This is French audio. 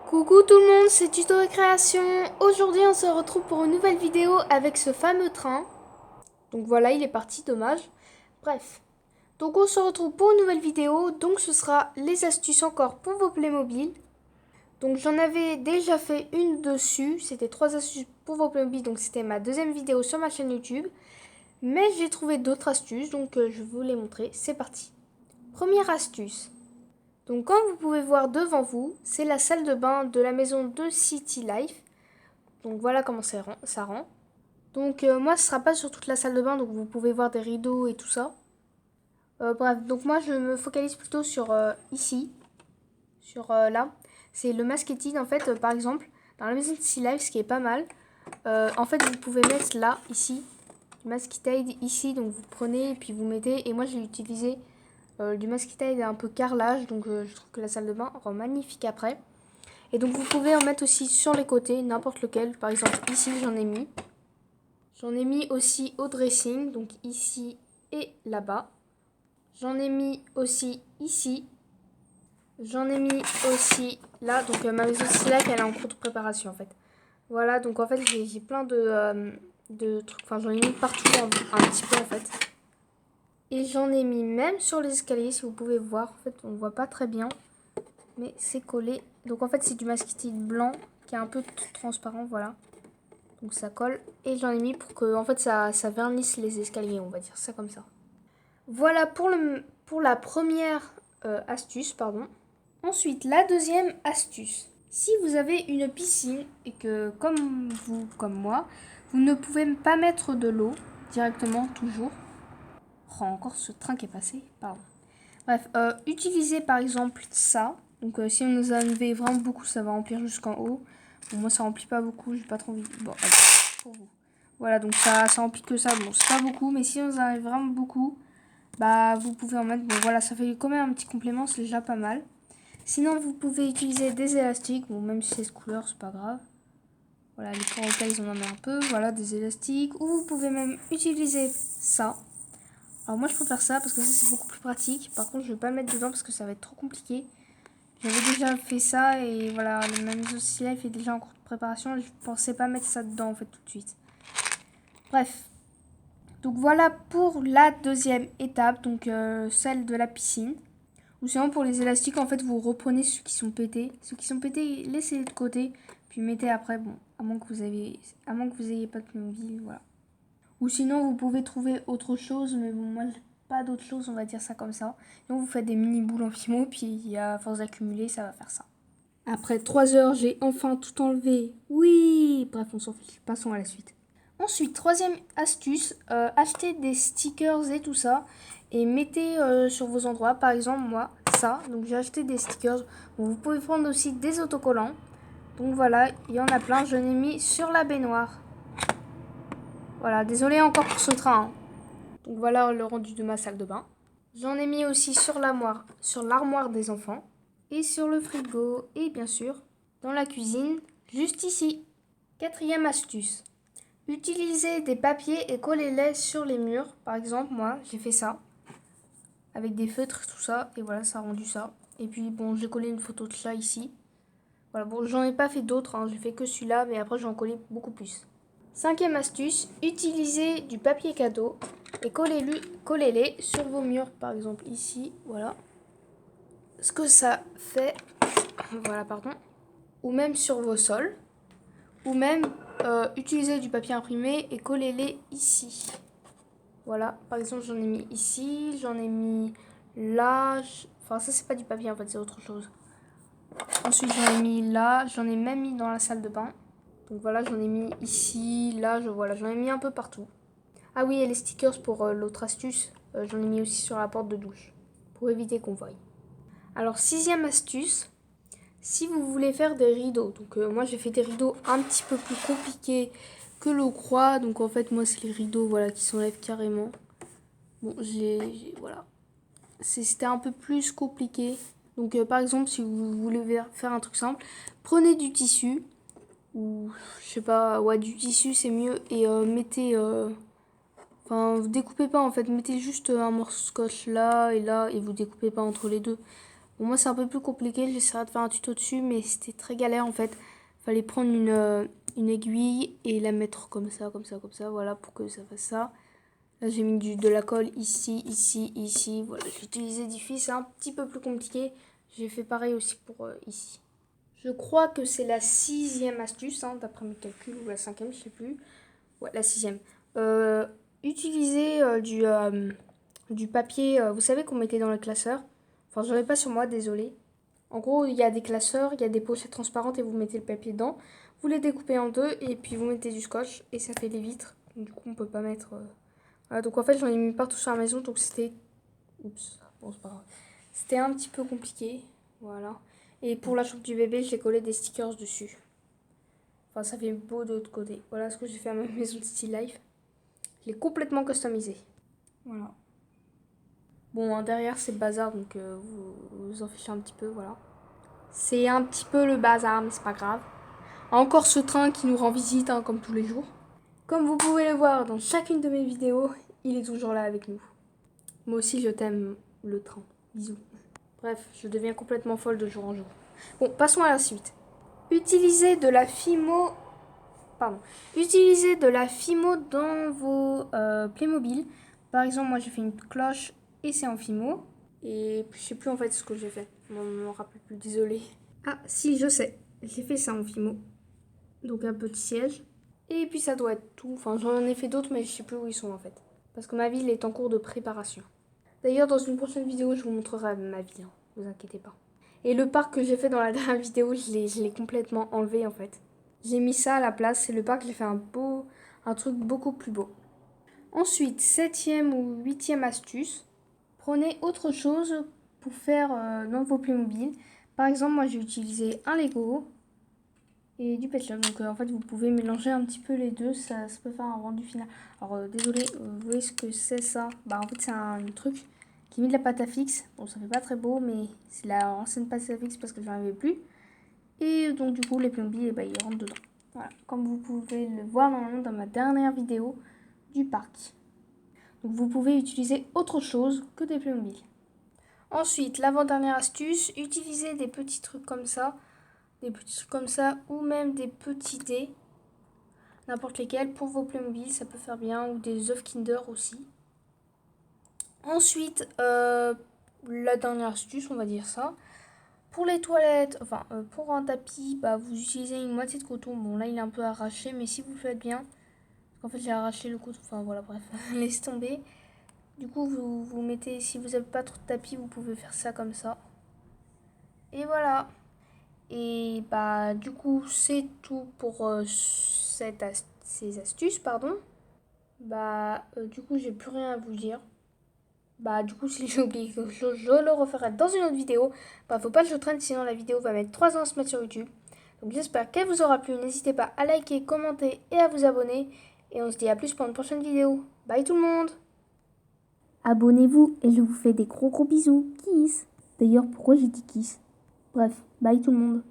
Coucou tout le monde, c'est Tuto Création. Aujourd'hui on se retrouve pour une nouvelle vidéo avec ce fameux train. Donc voilà, il est parti, dommage. Bref, donc on se retrouve pour une nouvelle vidéo. Donc ce sera les astuces encore pour vos Playmobil. Donc j'en avais déjà fait une dessus, c'était 3 astuces pour vos Playmobil. Donc c'était ma deuxième vidéo sur ma chaîne YouTube. Mais j'ai trouvé d'autres astuces, donc je vais vous les montrer. C'est parti. Première astuce. Donc comme vous pouvez voir devant vous, c'est la salle de bain de la maison de City Life. Donc voilà comment ça rend. Donc moi ce sera pas sur toute la salle de bain, donc vous pouvez voir des rideaux et tout ça. Bref, donc moi je me focalise plutôt sur ici, sur là. C'est le masquetine en fait, par exemple, dans la maison de City Life, ce qui est pas mal. En fait vous pouvez mettre là, ici, du masquetade ici, donc vous prenez et puis vous mettez. Et moi j'ai utilisé du masquetade un peu carrelage, donc je trouve que la salle de bain rend magnifique après. Et donc vous pouvez en mettre aussi sur les côtés, n'importe lequel. Par exemple ici j'en ai mis. J'en ai mis aussi au dressing, donc ici et là-bas. J'en ai mis aussi ici. J'en ai mis aussi là, donc ma maison de là elle est en cours de préparation en fait. Voilà, donc en fait j'ai plein de trucs, enfin j'en ai mis partout un petit peu en fait. Et j'en ai mis même sur les escaliers, si vous pouvez voir. En fait, on voit pas très bien, mais c'est collé. Donc en fait, c'est du masquetine blanc qui est un peu transparent, voilà. Donc ça colle. Et j'en ai mis pour que en fait, ça vernisse les escaliers, on va dire ça comme ça. Voilà pour la première astuce, pardon. Ensuite, la deuxième astuce. Si vous avez une piscine et que, comme vous, comme moi, vous ne pouvez pas mettre de l'eau directement, toujours. Oh, encore ce train qui est passé, pardon. Bref, utilisez par exemple ça. Donc si on nous en avait vraiment beaucoup, ça va remplir jusqu'en haut. Bon, moi ça remplit pas beaucoup, j'ai pas trop envie. Bon, allez, pour vous. Voilà, donc ça remplit que ça. Bon, c'est pas beaucoup, mais si on en avait vraiment beaucoup, bah vous pouvez en mettre. Bon, voilà, ça fait quand même un petit complément, c'est déjà pas mal. Sinon, vous pouvez utiliser des élastiques. Bon, même si c'est cette couleur, c'est pas grave. Voilà, les Porocal, ils en ont un peu. Voilà, des élastiques. Ou vous pouvez même utiliser ça. Alors moi je préfère ça parce que ça c'est beaucoup plus pratique. Par contre je vais pas le mettre dedans parce que ça va être trop compliqué. J'avais déjà fait ça et voilà, le même aussi life est déjà en cours de préparation et je pensais pas mettre ça dedans en fait tout de suite. Bref. Donc voilà pour la deuxième étape, donc celle de la piscine. Ou sinon pour les élastiques en fait vous reprenez ceux qui sont pétés. Ceux qui sont pétés laissez-les de côté puis mettez après, bon, à moins que vous ayez pas de mobile, voilà. Ou sinon, vous pouvez trouver autre chose, mais bon, moi, j'ai pas d'autre chose, on va dire ça comme ça. Donc, vous faites des mini boules en fimo, puis à force d'accumuler, ça va faire ça. Après 3 heures, j'ai enfin tout enlevé. Oui, bref, on s'en fiche. Passons à la suite. Ensuite, troisième astuce, achetez des stickers et tout ça, et mettez sur vos endroits. Par exemple, moi, ça, donc j'ai acheté des stickers. Bon, vous pouvez prendre aussi des autocollants. Donc voilà, il y en a plein, je l'ai mis sur la baignoire. Voilà, désolé encore pour ce train, hein. Donc voilà le rendu de ma salle de bain. J'en ai mis aussi sur l'armoire des enfants. Et sur le frigo. Et bien sûr, dans la cuisine, juste ici. Quatrième astuce. Utilisez des papiers et collez-les sur les murs. Par exemple, moi, j'ai fait ça. Avec des feutres, tout ça. Et voilà, ça a rendu ça. Et puis, bon, j'ai collé une photo de chat ici. Voilà, bon, j'en ai pas fait d'autres, hein. J'ai fait que celui-là, mais après, j'en collé beaucoup plus. Cinquième astuce, utilisez du papier cadeau et collez-les sur vos murs, par exemple ici, voilà. Ce que ça fait, voilà, pardon. Ou même sur vos sols, ou même utilisez du papier imprimé et collez-les ici. Voilà, par exemple, j'en ai mis ici, j'en ai mis là. Enfin, ça, c'est pas du papier en fait, c'est autre chose. Ensuite, j'en ai mis là, j'en ai même mis dans la salle de bain. Donc voilà, j'en ai mis ici, là, voilà, j'en ai mis un peu partout. Ah oui, et les stickers pour l'autre astuce, j'en ai mis aussi sur la porte de douche, pour éviter qu'on voie. Alors, sixième astuce, si vous voulez faire des rideaux, donc moi j'ai fait des rideaux un petit peu plus compliqués que le croix, donc en fait moi c'est les rideaux voilà, qui s'enlèvent carrément. Bon, voilà. C'était un peu plus compliqué. Donc par exemple, si vous voulez faire un truc simple, prenez du tissu, ou je sais pas, ouais, du tissu c'est mieux, et mettez... Enfin, vous découpez pas en fait, mettez juste un morceau de scotch là, et vous découpez pas entre les deux. Bon, moi, c'est un peu plus compliqué. J'essaierai de faire un tuto dessus, mais c'était très galère en fait. Fallait prendre une aiguille et la mettre comme ça, comme ça, comme ça, voilà, pour que ça fasse ça. Là, j'ai mis de la colle ici, ici, ici. Voilà, j'ai utilisé du fil, c'est un petit peu plus compliqué. J'ai fait pareil aussi pour ici. Je crois que c'est la 6e astuce, hein, d'après mes calculs, ou la 5e, je sais plus. Ouais, la 6e. Utilisez du papier, vous savez qu'on mettait dans le classeur. Enfin, j'en ai pas sur moi, désolé. En gros, il y a des classeurs, il y a des pochettes transparentes et vous mettez le papier dedans. Vous les découpez en deux et puis vous mettez du scotch et ça fait des vitres. Du coup, on peut pas mettre... Voilà, donc en fait, j'en ai mis partout sur la maison, donc c'était... Oups, bon, c'est pas grave. C'était un petit peu compliqué, voilà. Et pour la chambre du bébé, j'ai collé des stickers dessus. Enfin, ça fait beau de l'autre côté. Voilà ce que j'ai fait à ma maison de Still Life. Je l'ai complètement customisé. Voilà. Bon, hein, derrière, c'est le bazar, donc vous en fichez un petit peu, voilà. C'est un petit peu le bazar, mais c'est pas grave. Encore ce train qui nous rend visite, hein, comme tous les jours. Comme vous pouvez le voir dans chacune de mes vidéos, il est toujours là avec nous. Moi aussi, je t'aime, le train. Bisous. Bref, je deviens complètement folle de jour en jour. Bon, passons à la suite. Utilisez de la Fimo... Pardon. Utilisez de la Fimo dans vos Playmobil. Par exemple, moi, j'ai fait une cloche et c'est en Fimo. Et je sais plus en fait ce que j'ai fait. Je m'en rappelle plus, désolé. Ah, si, je sais. J'ai fait ça en Fimo. Donc un petit siège. Et puis ça doit être tout. Enfin, j'en ai fait d'autres, mais je sais plus où ils sont en fait. Parce que ma ville est en cours de préparation. D'ailleurs, dans une prochaine vidéo, je vous montrerai ma ville. Hein. Vous inquiétez pas. Et le parc que j'ai fait dans la dernière vidéo, je l'ai complètement enlevé en fait. J'ai mis ça à la place. C'est le parc, j'ai fait un truc beaucoup plus beau. Ensuite, 7e ou 8e astuce. Prenez autre chose pour faire dans vos Playmobil. Par exemple, moi j'ai utilisé un Lego et du Pet Shop. Donc en fait, vous pouvez mélanger un petit peu les deux. Ça peut faire un rendu final. Alors désolé, vous voyez ce que c'est ça? Bah en fait, c'est un truc qui met de la pâte à fixe. Bon, ça fait pas très beau, mais c'est la ancienne pâte à fixe parce que j'en avais plus. Et donc du coup, les Playmobil, bah, ils rentrent dedans. Voilà, comme vous pouvez le voir normalement dans ma dernière vidéo du parc. Donc vous pouvez utiliser autre chose que des Playmobil. Ensuite, l'avant-dernière astuce, utilisez des petits trucs comme ça. Des petits trucs comme ça ou même des petits dés. N'importe lesquels pour vos Playmobil, ça peut faire bien. Ou des œufs Kinder aussi. Ensuite, la dernière astuce, on va dire ça. Pour les toilettes, enfin pour un tapis, bah, vous utilisez une moitié de coton. Bon là il est un peu arraché, mais si vous le faites bien, en fait j'ai arraché le coton, enfin voilà bref, laisse tomber. Du coup vous mettez, si vous n'avez pas trop de tapis, vous pouvez faire ça comme ça. Et voilà. Et bah du coup c'est tout pour ces astuces, pardon. Bah du coup j'ai plus rien à vous dire. Bah du coup si j'ai oublié quelque chose, je le referai dans une autre vidéo. Bah faut pas que je traîne sinon la vidéo va mettre 3 ans à se mettre sur YouTube. Donc j'espère qu'elle vous aura plu. N'hésitez pas à liker, commenter et à vous abonner. Et on se dit à plus pour une prochaine vidéo. Bye tout le monde. Abonnez-vous et je vous fais des gros bisous. Kiss. D'ailleurs, pourquoi j'ai dit kiss? Bref, bye tout le monde.